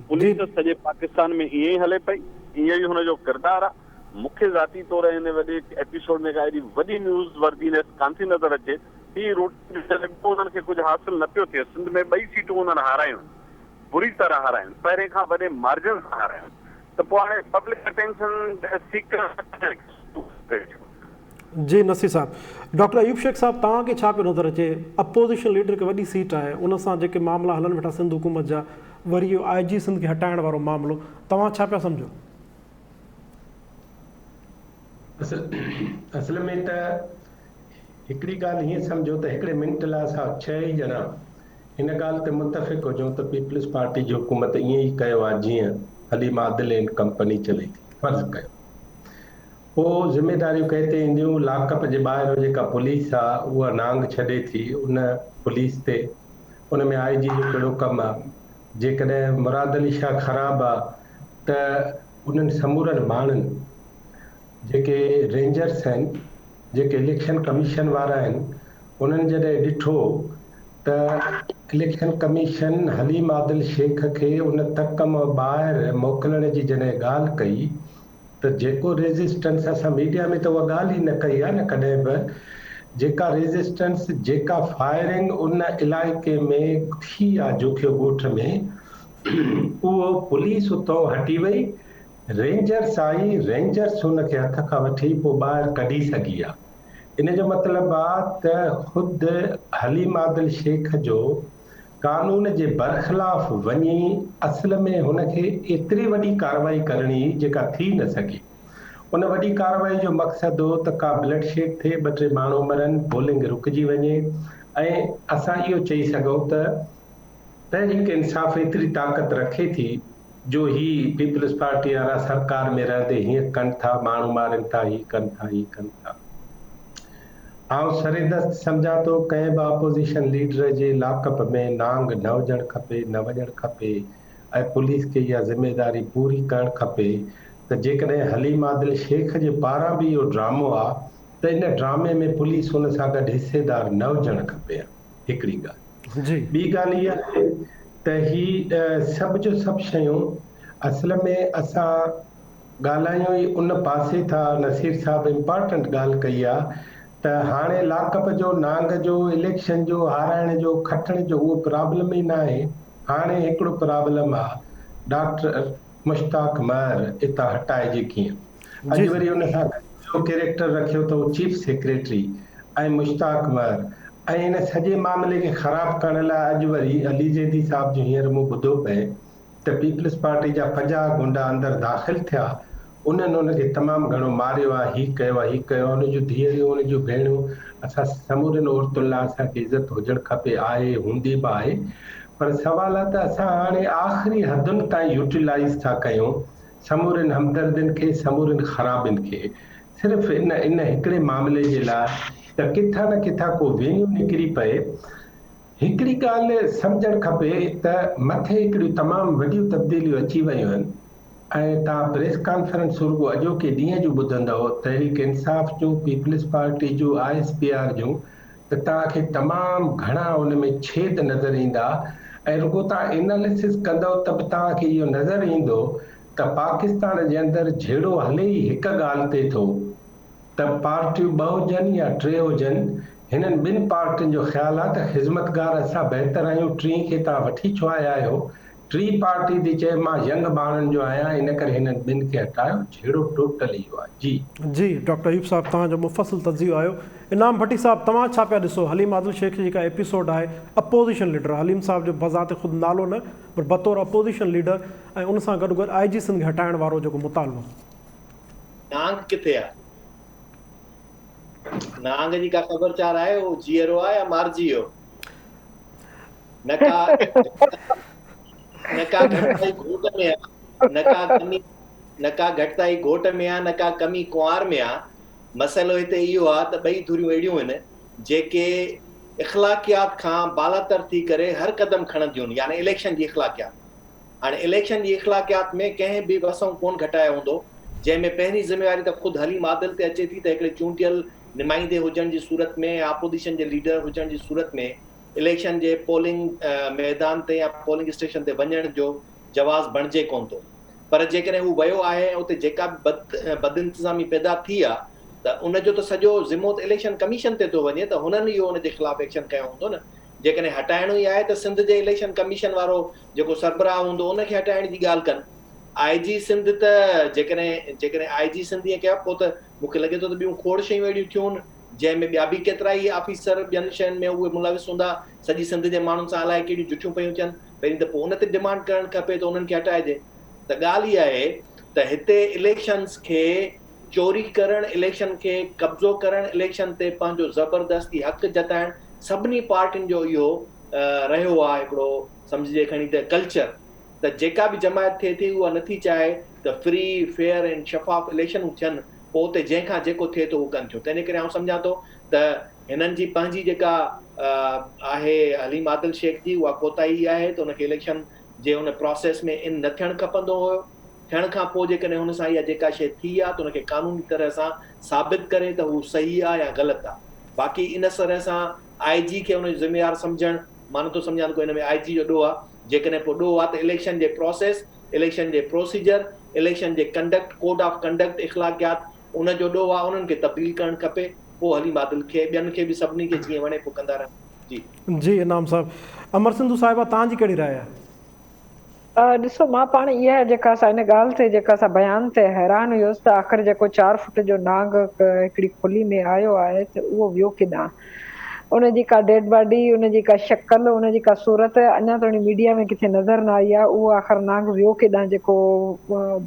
पुलिस त सॼे पाकिस्तान में ईअं ई हले पई, ईअं ई हुनजो किरदारु आहे। मूंखे ज़ाती तौर हिन वॾे एपिसोड में का एॾी वॾी न्यूज़ वर्दीनेस कान थी नज़र अचे। ही रोटी उन्हनि खे कुझु हासिलु न पियो थिए। सिंध में 2 सीटूं उन्हनि हारायूं, बुरी तरह हारायूं, पहिरें खां वॾे मार्जिन सां हारायूं, त पोइ हाणे पब्लिक अटेंशन जी नसीर साहब। डॉक्टर अयूब शेख साहब, तव्हांखे छा पियो नज़र अचे? अपोज़िशन लीडर खे वॾी सीट आहे, उन सां जेके मामला हलनि वेठा सिंध हुकूमत जा, वरी इहो आई जी सिंध खे हटाइण वारो मामिलो, तव्हां छा पिया सम्झो? असल में त हिकिड़ी ॻाल्हि हीअं सम्झो त हिकिड़े मिंट लाइ असां 6 ई ॼणा हिन ॻाल्हि ते मुतफ़िक़ हुजूं त पीपल्स पार्टी जी हुकूमत ईअं ई कयो आहे जीअं हलीम आदिल एंड कंपनी चले थी। फर्ज़ कयो पोइ ज़िम्मेदारियूं कंहिं ते ईंदियूं, लाकअप जे ॿाहिरि जेका पुलिस आहे उहा नांग छॾे थी उन पुलिस ते, उन में आई जी जो कहिड़ो कमु आहे। जेकॾहिं मुराद अली शाह ख़राबु आहे त उन्हनि समूरनि माण्हुनि जेके रेंजर्स आहिनि, जेके इलेक्शन कमीशन वारा आहिनि, उन्हनि जॾहिं ॾिठो त इलेक्शन कमीशन हलीम आदिल शेख खे उन तक मां ॿाहिरि मोकिलण जी जॾहिं ॻाल्हि कई त जेको रेज़िस्टेंस, असां मीडिया में त उहा ॻाल्हि ई न कई आहे न कॾहिं बि, जेका रेज़िस्टेंस, जेका फायरिंग उन इलाइक़े में थी आहे जोखियो ॻोठ में, उहो पुलिस उतां हटी वई, रेंजर्स आई, रेंजर्स हुनखे हथ खां वठी पोइ ॿाहिरि कढी सघी आहे। इन जो मतिलबु आहे त ख़ुदि हलीम आदिल शेख जो कानून जे बरख़िलाफ़ वञी असल में हुनखे एतिरी वॾी कार्रवाई करणी जेका थी न सघी। उन वॾी कार्रवाई जो मक़सदु हो त का ब्लड शेड थिए, 2-3 माण्हू मरनि, पोलिंग रुकिजी वञे ऐं असां इहो चई सघूं त तहरीक इंसाफ़ एतिरी ताक़त रखे थी जो ही पीपल्स पार्टी वारा सरकार में रहंदे हीअं कनि था, माण्हू मारनि था, ही कनि था, ही कनि था। आउं सरेदस्त सम्झां थो कंहिं बि अपोज़िशन लीडर जे लाकअप में नांग न हुजणु खपे, न वञणु खपे ऐं पुलिस खे इहा ज़िम्मेदारी पूरी करणु खपे त जेकॾहिं हलीम आदिल शेख जे पारां बि इहो ड्रामो आहे त इन ड्रामे में पुलिस हुन सां गॾु हिसेदार न हुजणु खपे। हिकिड़ी ॻाल्हि। जी। ॿी ॻाल्हि इहा आहे त ही सभु जो सभु शयूं असल में असां ॻाल्हायूं ई उन पासे था। नसीर साहब इम्पॉर्टेंट ॻाल्हि कई आहे त हाणे लाकअप जो, नांग जो, इलेक्शन जो, हाराइण जो, खटण जो उहो प्रॉब्लम ई न आहे। हाणे हिकिड़ो प्रॉब्लम आहे डॉक्टर मुश्ताक महर इतां हटाइजे कीअं। अॼु वरी हुन सां जो कैरेक्टर रखियो अथऊं चीफ सेक्रेटरी ऐं मुश्ताक महर, ऐं इन सॼे मामले खे ख़राबु करण लाइ अॼु वरी अली ज़ैदी साहब जो हींअर मूं ॿुधो पए त पीपल्स पार्टी जा 50 गुंडा अंदरि दाख़िल थिया, उन्हनि हुनखे तमामु घणो मारियो आहे, ही कयो आहे, ही कयो आहे, हुनजूं धीअरूं, हुनजूं भेणूं। असां समूरनि औरतुनि लाइ असांखे इज़त हुजणु खपे, आहे, हूंदी बि आहे, पर सवाल आहे त असां हाणे आख़िरी हदुनि ताईं यूटिलाइज़ था कयूं समूरनि हमदर्दियुनि खे, समूरनि ख़राबियुनि खे, सिर्फ़ु इन हिकिड़े मामले जे लाइ त किथां न किथां को वेन्यू निकिरी पए। हिकिड़ी ॻाल्हि सम्झणु खपे त मथे हिकिड़ियूं तमामु वॾियूं तब्दीलियूं अची वयूं आहिनि ऐं तव्हां प्रेस कॉन्फ्रेंस रुॻो अॼोके ॾींहं जूं ॿुधंदव, तहरीक इंसाफ़ जूं, पीपल्स पार्टी जूं, ISPR जूं, त तव्हांखे तमामु घणा उन में छेद नज़र ईंदा ऐं रुॻो तव्हां एनालिसिस कंदव त बि तव्हांखे इहो नज़र ईंदो त पाकिस्तान जे अंदरि जहिड़ो हले ई हिकु ॻाल्हि ते थो त पार्टियूं ॿ हुजनि या टे हुजनि, हिननि ॿिनि पार्टियुनि जो ख़्यालु आहे त ख़िदमतगार असां बहितर आहियूं, टी खे तव्हां वठी छो आया आहियो, टी पार्टी थी चए मां यंग ॿारनि जो आहियां, इन करे हिननि ॿिनि खे हटायो, जहिड़ो टोटली इहो आहे। जी जी डॉक्टर अयूब साहब तव्हांजो मुफ़सिल तजियो आयो। इनाम भट्टी साहब तव्हां छा पिया ॾिसो हलीम आदिल शेख जी जेका एपिसोड आहे अपोज़िशन लीडर, हलीम साहब जो बज़ात ख़ुदि नालो न पर बतौर अपोज़िशन लीडर, ऐं उन सां गॾु गॾु IG सिंध खे हटाइण वारो जेको मुतालबो? नांग किथे आहे? नांग जी का ख़बरचार आहे? वो जीअरो आहे या मारिजी वियो? न का घटिताई घोट में आहे, न का घटिताई घोट में आहे, न का कमी कुंवार में आहे। मसइलो हिते इहो आहे त ॿई धुरियूं अहिड़ियूं आहिनि जेके इख़्लाक़ियात खां बालातर थी करे हर क़दम खणंदियूं आहिनि, यानी इलेक्शन जी इख़्लाक़ियात। हाणे इलेक्शन जी इख़्लाक़ियात में कंहिं बि वसऊं कोन घटायो हूंदो, जंहिंमें पहिरीं ज़िम्मेवारी त ख़ुदि हलीम आदिल ते अचे थी त हिकिड़े चूंडियल नुमाइंदे हुजण जी सूरत में या अपोज़िशन जे लीडर हुजण जी सूरत में इलेक्शन जे पोलिंग मैदान ते या पोलिंग स्टेशन ते वञण जो जवाज़ बणिजे कोन थो। पर जेकॾहिं हू वियो आहे ऐं उते जेका बि बदइंतिज़ामी पैदा थी आहे त उनजो त सॼो ज़िम्मो त इलेक्शन कमीशन ते थो वञे, त हुननि इहो उनजे ख़िलाफ़ एक्शन कयो हूंदो न। जेकॾहिं हटाइणो ई आहे त सिंध जे इलेक्शन कमीशन वारो जेको सरबराह हूंदो उनखे हटाइण जी ॻाल्हि कनि। IG सिंध त जेकॾहिं IG सिंध ईअं कयो पोइ त मूंखे लॻे थो त ॿियूं खोड़ शयूं अहिड़ियूं थियूं जंहिंमें ॿिया बि केतिरा ई ऑफिसर ॿियनि शयुनि में उहे मुलविस हूंदा, सॼी सिंध जे माण्हुनि सां अलाए कहिड़ियूं जुठियूं पयूं थियनि, पहिरीं त पोइ उन ते डिमांड करणु खपे त उन्हनि खे हटाइजे। त ॻाल्हि इहा आहे त हिते इलेक्शन्स खे चोरी करणु, इलेक्शन खे कब्ज़ो करणु, इलेक्शन ते पंहिंजो ज़बरदस्ती हक़ जताइणु सभिनी पार्टियुनि जो इहो रहियो आहे हिकिड़ो सम्झिजे खणी त कल्चर। त जेका बि जमायत थिए थी उहा नथी चाहे त फ्री फेयर एंड शफ़ाफ़ इलेक्शनूं थियनि, पोइ उते जंहिंखां जेको थिए थो उहो कनि थियूं। तंहिंजे करे आउं सम्झां थो त हिननि जी पंहिंजी जेका आहे हलीम आदिल शेख जी, उहा कोताही आहे त उनखे इलेक्शन जे उन प्रोसेस में इन न थियणु खपंदो हुयो। थियण खां पोइ जेकॾहिं हुन सां इहा जेका शइ थी आहे त उनखे कानूनी तरह सां साबित करे त हू सही आहे या ग़लति आहे। बाक़ी इन तरह सां IG खे उनजो ज़िम्मेवार सम्झणु मां नथो सम्झां कोई हिन में IG जो ॾोह आहे। जेकॾहिं पोइ ॾोह आहे त इलेक्शन जे प्रोसेस, इलेक्शन जे प्रोसीजर, इलेक्शन जे कंडक्ट, कोड ऑफ कंडक्ट, इख़्लाक़ियात, उनजो ॾोह आहे, उन्हनि खे तब्दील करणु खपे। पोइ हलीम आदिल खे ॿियनि खे बि सभिनी खे जीअं वणे पोइ कंदा रहनि। जी इनाम साहब। अमर सिंधु साहिबा तव्हांजी कहिड़ी राय आहे? ॾिसो मां पाण इहा जेका असां हिन ॻाल्हि ते जेका असां बयान ते हैरान हुयोसि त आख़िर जेको 4 फुट जो नांग हिकिड़ी खुली में आयो आहे त उहो वियो किॾां, उनजी का डेड बॉडी, उनजी का शक्ल, उनजी का सूरत अञा ताईं मीडिया में किथे नज़र न आई आहे। उहो आख़िर नांग वियो किॾां, जेको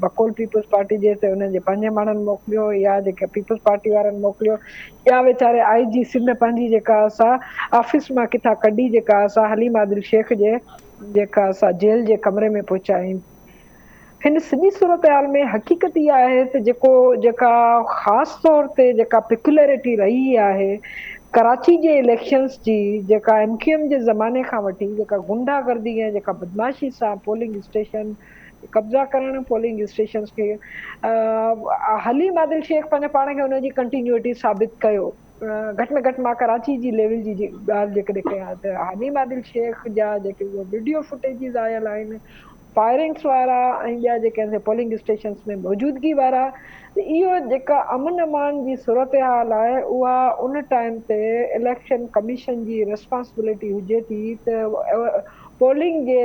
बकोल पीपल्स पार्टी जे ते उन्हनि जे पंहिंजे माण्हुनि मोकिलियो या जेके पीपल्स पार्टी वारनि मोकिलियो या वीचारे IG सिंध पंहिंजी जेका असां ऑफिस मां किथां कढी जेका असां हलीम आदिल शेख जे जेका असां जेल जे कमरे में पहुचायूं। हिन सॼी सूरत हाल में हक़ीक़त इहा आहे त जेका ख़ासि तौर ते जेका पिकुलरिटी रही आहे कराची जे इलेक्शन्स जी, जेका MQM जे ज़माने खां वठी जेका गुंडागर्दी ऐं जेका बदमाशी सां पोलिंग स्टेशन कब्ज़ा करणु, पोलिंग स्टेशन्स खे हलीम आदिल शेख पंहिंजे पाण खे हुनजी कंटिन्यूटी साबित कयो। घटि में घटि मां कराची जी लेवल जी ॻाल्हि जेकॾहिं कयां त हलीम आदिल शेख जा जेके उहे वीडियो फुटेजिस आयल आहिनि, फायरिंग्स वारा ऐं ॿिया जेके पोलिंग स्टेशन्स में मौजूदगी वारा, इहो जेका अमन अमान जी सूरत हाल आहे उहा उन टाइम ते इलेक्शन कमीशन जी रिस्पॉन्सिबिलिटी हुजे थी त पोलिंग जे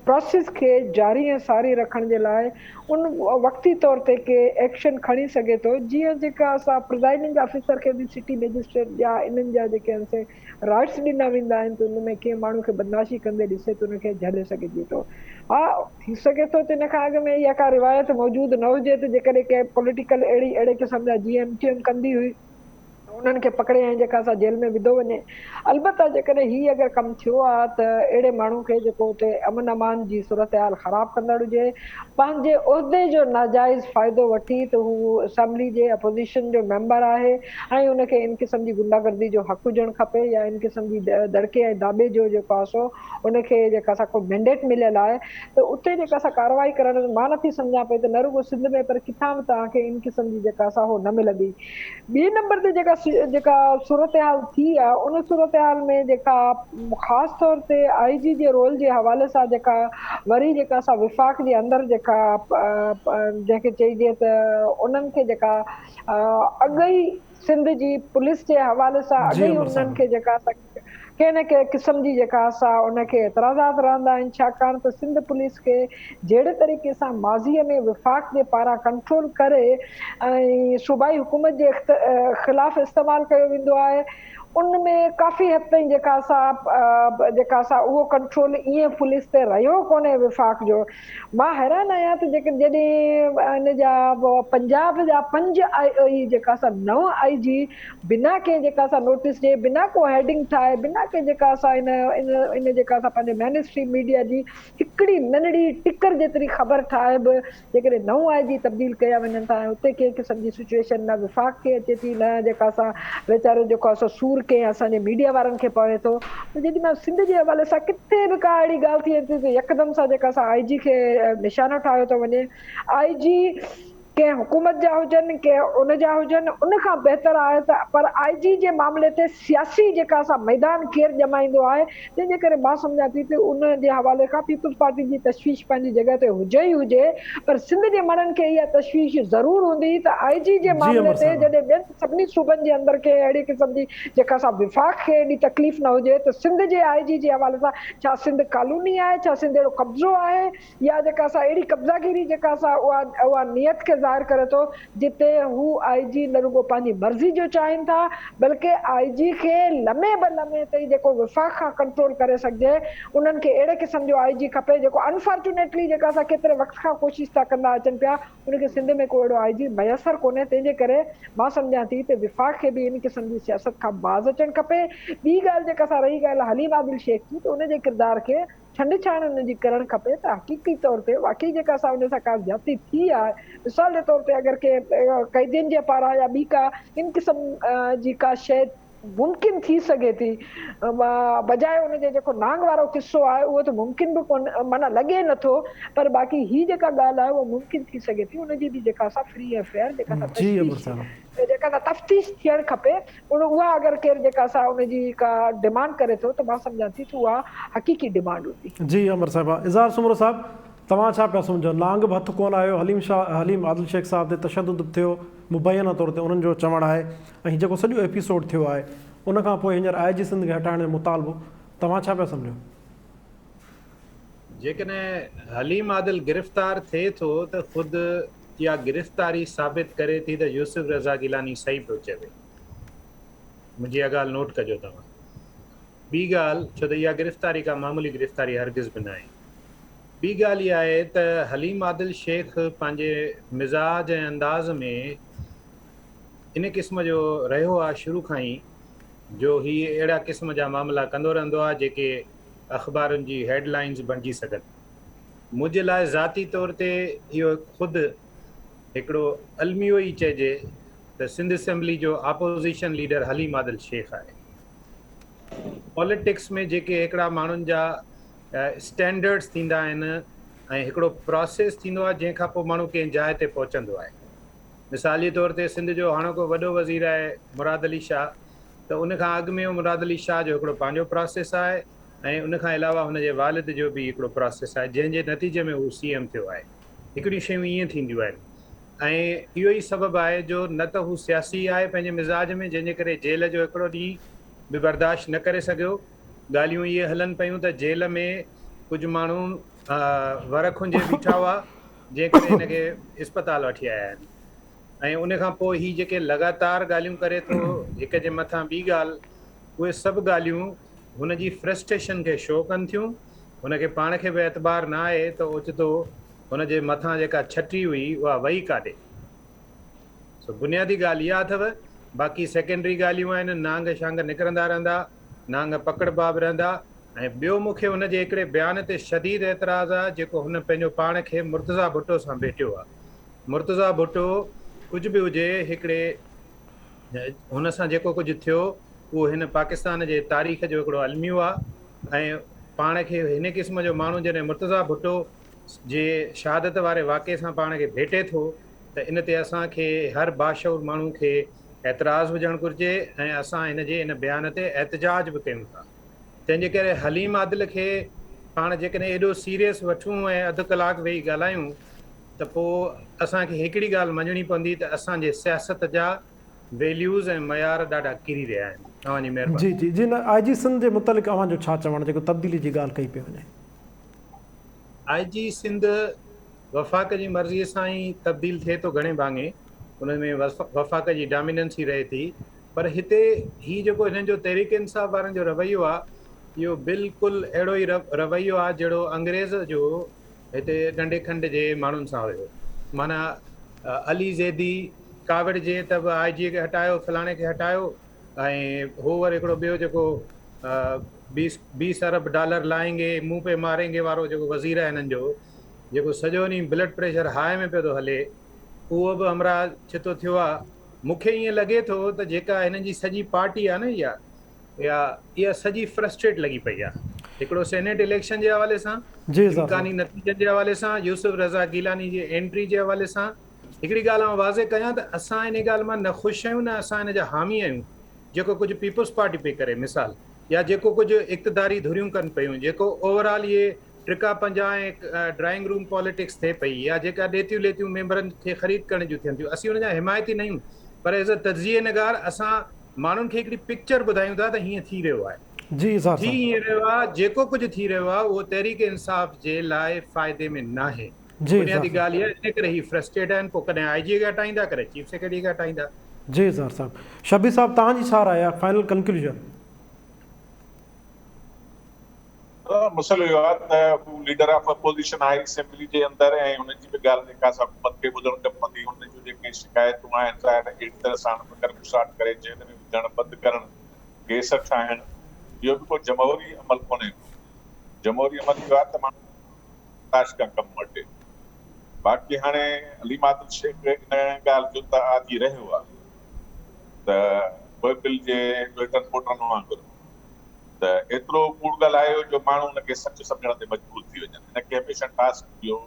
प्रोसेस खे जारी ऐं सारी रखण जे लाइ उन वक़्ती तौर ते के एक्शन खणी सघे थो। जीअं जेका असां प्रिज़ाइडिंग ऑफिसर खे बि सिटी मैजिस्ट्रेट जा इन्हनि जा जेके आहिनि राइट्स ॾिना वेंदा आहिनि त उन में कंहिं माण्हू खे बदमाशी कंदे ॾिसे त उनखे झले सघिजे थो। हा थी सघे थो त हिन खां अॻु में इहा का रिवायत मौजूदु न हुजे त जेकॾहिं कंहिं पॉलिटिकल अहिड़े क़िस्म जा GMTM कंदी हुई उन्हनि खे पकड़े ऐं जेका असां जेल में विधो वञे। अलबत्ता जेकॾहिं हीअ अगरि कमु थियो आहे त अहिड़े माण्हू खे जेको उते अमन अमान जी सूरत हाल ख़राबु कंदड़ हुजे, पंहिंजे उहिदे जो नाजाइज़ फ़ाइदो वठी त हू असेंबली जे अपोज़िशन जो मेंबर आहे ऐं उनखे इन क़िस्म जी गुंडागर्दी जो हक़ हुजणु खपे या इन क़िस्म जी दड़के ऐं दाबे जो जेको आहे सो उनखे जेका असां को मैंडेट मिलियल आहे त उते जेका असां कार्रवाई करण मां नथी सम्झां पई त न रुगो सिंध में पर किथां बि तव्हांखे इन क़िस्म जी जेका असां हो न मिलंदी। ॿिए नंबर ते जेका जेका सूरत हाल थी आहे उन सूरत हाल में जेका ख़ासि तौर ते IG जे रोल जे हवाले सां जेका वरी जेका असां विफ़ाक़ जे अंदरि जेका जंहिंखे चइजे त उन्हनि खे जेका अॻई सिंध जी पुलिस जे हवाले सां अॻई उन्हनि खे जेका कंहिं न कंहिं क़िस्म जी जेका असां उनखे एतिराज़ात रहंदा आहिनि, छाकाणि त सिंध पुलिस खे जहिड़े तरीक़े सां माज़ीअ में विफ़ाक़ जे पारां कंट्रोल करे ऐं सूबाई हुकूमत जे ख़िलाफ़ इस्तेमालु कयो वेंदो आहे, उनमें काफ़ी हद ताईं जेका असां उहो कंट्रोल ईअं पुलिस ते रहियो कोन्हे विफ़ाक़ जो। मां हैरान आहियां त जॾहिं इन जा पंजाब जा 5 जेका असां 9 IG बिना कंहिं जेका असां नोटिस ॾे, बिना को हेडिंग ठाहे, बिना कंहिं जेका असां इन जेका असां पंहिंजे मेनस्ट्री मीडिया जी हिकिड़ी नंढड़ी टिकर जेतिरी ख़बर ठाहे बि जेकॾहिं 9 IG तब्दील कया वञनि था, उते कंहिं क़िस्म जी सिचुएशन न विफ़ाक़ खे अचे थी, न जेका असां वीचारो जेको असां सूर कंहिं असांजे मीडिया वारनि खे पवे थो। जेॾी महिल सिंध जे हवाले सां किथे बि का अहिड़ी ॻाल्हि थिए थी त यकदमि सां जेका असां IG खे निशानो ठाहियो थो वञे। IG कंहिं हुकूमत जा हुजनि, कंहिं उन जा हुजनि, उन खां बहितर आहे त पर IG जे मामले ते सियासी जेका असां मैदान केरु ॼमाईंदो आहे, जंहिंजे करे मां सम्झां थी त उन जे हवाले खां पीपल्स पार्टी जी तशवीश पंहिंजी जॻह ते हुजे ई हुजे, पर सिंध जे माण्हुनि खे इहा तशवीश ज़रूरु हूंदी त IG जे मामले ते जॾहिं ॿियनि सभिनी सूबनि जे अंदरि के अहिड़ी क़िस्म जी जेका असां विफ़ाक़ खे एॾी तकलीफ़ न हुजे त सिंध जे IG जे हवाले सां छा सिंध कानूनी आहे, छा सिंध अहिड़ो कब्ज़ो आहे, या जेका असां अहिड़ी कब्ज़ागिरी जेका असां उहा नियत खे ज़ाहिर करे थो जिते हू IG न रुगो पंहिंजी मर्ज़ी जो चाहिनि था, बल्कि IG खे लम्हे ब लम्हे ताईं जेको विफ़ाक़ खां कंट्रोल करे सघिजे, उन्हनि खे अहिड़े क़िस्म जो IG खपे जेको अनफॉर्चुनेटली जेका असां केतिरे वक़्त खां कोशिशि था कंदा अचनि पिया, उनखे सिंध में को अहिड़ो IG मयसर कोन्हे। तंहिंजे करे मां सम्झां थी त विफ़ाक़ खे बि इन क़िस्म जी सियासत खां बाज़ अचणु खपे। ॿी ॻाल्हि जेका असां रही ॻाल्हि हलीम आदिल शेख जी, त उनजे किरदार खे छंड छाण उनजी करणु खपे त हक़ीक़ी तौर ते वाक़ई जेका असां उन सां का ज्यादती थी आहे, मिसाल जे तौर ते अगरि के क़ैदियुनि जे पारां या ॿी का इन क़िस्म जी का शइ मुमकिन थी सघे थी, बजाए उनजे जेको नांग वारो किस्सो आहे उहो त मुमकिन बि कोन, माना लॻे नथो, पर बाक़ी ही जेका ॻाल्हि आहे उहा मुमकिन थी सघे थी, उनजी बि जेका असां फ्री ऐं फेयर जेका असां तफ़्तीश थियणु खपे, उहा अगरि केरु जेका असां उनजी का डिमांड करे थो त मां सम्झां थी त उहा हक़ीक़ी डिमांड हूंदी। जी अमर साहिबा। इज़हार सुमरो साहिबु, तव्हां छा पिया सम्झो, नांग बि हथु कोन आयो, हलीम आदिल शेख साहिब ते तशद्दुद थियो मुबैना तौर ते उन्हनि जो चवणु आहे, ऐं जेको सॼो एपिसोड थियो आहे उन खां पोइ हींअर IG सिंध खे हटाइण जो मुतालबो, तव्हां छा पिया सम्झो? जेकॾहिं हलीम आदिल गिरफ़्तार थिए थो त ख़ुदि इहा गिरफ़्तारी साबित करे थी त यूसुफ रज़ा गिलानी सही पियो चवे। मुंहिंजी इहा ॻाल्हि नोट कजो तव्हां। ॿी ॻाल्हि, छो त इहा गिरफ़्तारी का मामूली गिरफ़्तारी हरगिज़ बि न आहे। ॿी ॻाल्हि इहा आहे त हलीम आदिल शेख पंहिंजे मिज़ाज ऐं अंदाज़ में इन क़िस्म जो रहियो आहे शुरू खां ई, जो हीअ अहिड़ा क़िस्म जा मामला कंदो रहंदो आहे जेके अख़बारुनि जी हेडलाइंस बणिजी सघनि। मुंहिंजे लाइ ज़ाती तौर ते इहो ख़ुदि हिकिड़ो अलमियो ई चइजे त सिंध असेंबली जो अपोज़िशन लीडर हलीम आदिल शेख आहे। पॉलिटिक्स में जेके हिकिड़ा माण्हुनि जा स्टैंडर्ड्स थींदा आहिनि ऐं हिकिड़ो प्रोसेस थींदो आहे जंहिंखां पोइ माण्हू कंहिं जाइ ते पहुचंदो आहे। मिसाल जे तौर ते सिंध जो हाणोको वॾो वज़ीर आहे मुराद अली शाह, त उन खां अॻु में मुराद अली शाह जो हिकिड़ो पंहिंजो प्रोसेस आहे ऐं उन खां अलावा हुनजे वालिद जो बि हिकिड़ो प्रोसेस आहे जंहिंजे नतीजे में हू CM थियो आहे। हिकिड़ियूं शयूं ईअं थींदियूं आहिनि ऐं इहो ई सबबु आहे जो न त हू सियासी आहे पंहिंजे मिज़ाज में, जंहिंजे करे जेल जो हिकिड़ो ॾींहुं बि बर्दाश्त न करे सघियो। ॻाल्हियूं इहे हलनि पियूं त जेल में कुझु माण्हू वर खुंजे बीठा हुआ जंहिं करे हिनखे इस्पताल वठी आया आहिनि, ऐं उन खां पोइ ही जेके लगातार ॻाल्हियूं करे थो हिक जे मथां ॿी ॻाल्हि, उहे सभु ॻाल्हियूं हुनजी फ्रस्ट्रेशन खे शो कनि थियूं। हुनखे पाण खे बि एतबार न आहे त ओचितो हुनजे मथां जेका छटी हुई उहा वई काॾे। सो बुनियादी ॻाल्हि इहा अथव। बाक़ी सेकेंडरी ॻाल्हियूं आहिनि, नांग शांग निकिरंदा रहंदा, नांग पकड़बा बि रहंदा। ऐं ॿियो मूंखे हुनजे हिकिड़े बयान ते शदीद एतिराज़ आहे जेको हुन पंहिंजो पाण खे मुर्तज़ा भुट्टो सां भेटियो आहे। मुर्तज़ा भुट्टो कुझु बि हुजे, हिकिड़े हुन सां जेको कुझु थियो उहो हिन पाकिस्तान जे तारीख़ जो हिकिड़ो अलमियो आहे ऐं पाण खे हिन क़िस्म जो माण्हू जॾहिं मुर्तज़ा भुट्टो जे शहादत वारे वाक़े सां पाण खे भेटे थो त इन ते असांखे हर बाशऊर माण्हू खे एतिराज़ हुजणु घुरिजे ऐं असां इन बयान ते एहतजाज बि कयूं था। तंहिंजे करे हलीम आदिल खे पाण जेकॾहिं एॾो सीरियस वठूं ऐं अधु कलाकु वेही ॻाल्हायूं त पोइ असांखे हिकिड़ी ॻाल्हि मञणी पवंदी त असांजे सियासत जा वैल्यूज़ ऐं मयार ॾाढा किरी रहिया आहिनि। तव्हांजी महिरबानी। जी जी जी न आई जी सिंध जे मुतलिक़ अव्हांजो छा चवणु, जेको तब्दीली जी ॻाल्हि कई पई वञे? आई जी सिंध वफ़ाक़ जी मर्ज़ीअ सां ई तब्दील थिए थो घणे भाङे, उन में वफ़ाक़ जी डोमिनेंस ई रहे थी, पर हिते ही जेको हिननि जो तहरीक इंसाफ़ वारनि जो रवैयो आहे, इहो बिल्कुलु अहिड़ो ई रवैयो आहे जहिड़ो अंग्रेज़ जो हिते ॾंडे खंड जे माण्हुनि सां हुयो। माना अली ज़ैदी कावड़ जे त बि आई जी खे हटायो, फलाणे खे हटायो, ऐं हो वरी हिकिड़ो ॿियो जेको 20 अरब डॉलर लाएंगे मुंह पे मारेंगे वारो जेको वज़ीर आहे हिननि जो, जेको सॼो ॾींहुं ब्लड प्रेशर हाई में पियो थो हले, उहो बि हमरा छितो थियो आहे। मूंखे ईअं लॻे थो त जेका हिननि जी सॼी पार्टी आहे न, इहा सॼी फ्रस्ट्रेट लॻी पई आहे। हिकिड़ो सेनेट इलेक्शन जे हवाले सां, जी ज़ार इम्कानी नतीजनि जे हवाले सां, यूसुफ रज़ा गीलानी जी एंट्री जे हवाले सां। हिकिड़ी ॻाल्हि आउं वाज़े कयां त असां इन ॻाल्हि मां न ख़ुशि आहियूं, न असां इन जा हामी आहियूं। जेको कुझु पीपुल्स पार्टी पई करे मिसाल, या जेको कुझु इक़्तिदारी धुरियूं कनि पियूं, जेको ओवरऑल इहे ट्रिका पंजा ऐं ड्राइंग रूम पॉलिटिक्स थिए पई, या जेका ॾेतियूं लेतियूं मेंबरनि खे ख़रीद करण जूं थियनि थियूं, असीं हुन जा हिमायती न आहियूं। पर एज़ अ तज़िये नगार असां माण्हुनि खे हिकिड़ी पिक्चर ॿुधायूं था त हीअं थी रहियो आहे। जी ज़ार थी हीअं रहियो आहे, जेको कुझु थी रहियो आहे उहो तहरीक इंसाफ़ जे लाइ फ़ाइदे में न आहे। जी बुनियादी ज़ार ॻाल्हि इहा आहे, इन करे ही फ्रस्ट्रेट आहिनि। पोइ कॾहिं आई जी खे हटाईंदा, कॾहिं चीफ सेक्रेटरी खे हटाईंदा। जी ज़ार साहब, शबीर साहब तव्हांजी छा राय आहे? Final conclusion. मसइलो इहो आहे त हू लीडर ऑफ अपोजिशन आहे असेंबली जे अंदरि, ऐं हुननि जी बि ॻाल्हि जेका असां हुकूमत खे ॿुधणु खपंदी। हुननि जूं जेके शिकायतूं आहिनि त अहिड़ी तरह सां कर्मशात करे जेल में विझणु बंदि करणु, केस ठाहिणु, इहो बि को जमहूरी अमल कोन्हे। जमहूरी अमल इहो आहे त माण्हू ताश खां कमु वठे। बाक़ी हाणे अलीम आदिल शेख इन ॻाल्हि जो त आदी रहियो आहे त उहे बिल जे वेतन पोटनि वांगुरु त एतिरो कूड़ ॻाल्हायो जो माण्हू हुनखे सच सम्झण ते मजबूर थी वञनि। हिनखे हमेशह टास्क इहो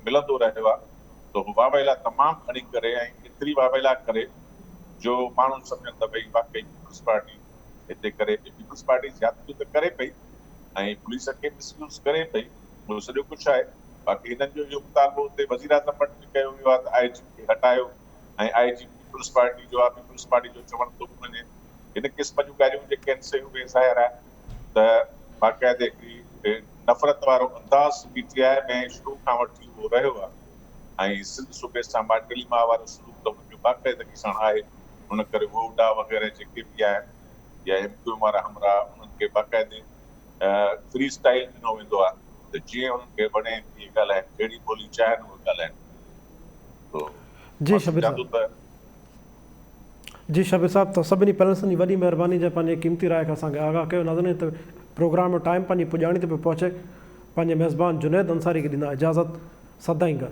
मिलंदो रहियो आहे त हू वावेला तमामु खणी करे ऐं एतिरी वावेला करे जो माण्हू सम्झनि त भई वाकई पीपुल्स पार्टी हिते करे पई। पीपुल्स पार्टी ज़्यादतियूं त करे पई ऐं पुलिस खे मिसयूज़ करे पई, उहो सॼो कुझु आहे। बाक़ी हिननि जो इहो मुतालबो हुते वज़ीर आज़म वटि बि कयो वियो आहे त आई जी खे हटायो, ऐं आई जी पीपुल्स पार्टी जो आहे। पीपुल्स पार्टी जो चवण थो वञे। हिन क़िस्म जूं ॻाल्हियूं जेके आहिनि से उहे ज़ाहिर आहे त बाक़ाइदे हिकिड़ी नफ़रत वारो अंदाज़ पी टी आई में शुरू खां वठी उहो रहियो आहे। ऐं सिंध सूबे सां मां वारो सलूक त हुनजो बाक़ाइदगी सां आहे। हुन करे वोडा वग़ैरह जेके बि आहिनि या एमक्यूएम वारा हमरा, उन्हनि खे बाक़ाइदे फ्री स्टाइल ॾिनो वेंदो आहे त जीअं हुननि खे वणे तीअं ॻाल्हाइनि, जहिड़ी ॿोली चाहिनि उहे ॻाल्हाइनि। जी शबीर साहब, जी शबीर साहब, त सभिनी पैनलिस्टनि जी वॾी महिरबानी जे पंहिंजे क़ीमती राय खे असांखे आगाह कयो। नज़र त प्रोग्राम जो टाइम पंहिंजी पुॼाणी ते पियो पहुचे। पंहिंजे मेज़बान जुनैद अंसारी खे ॾींदा इजाज़त। सदाईं गॾु।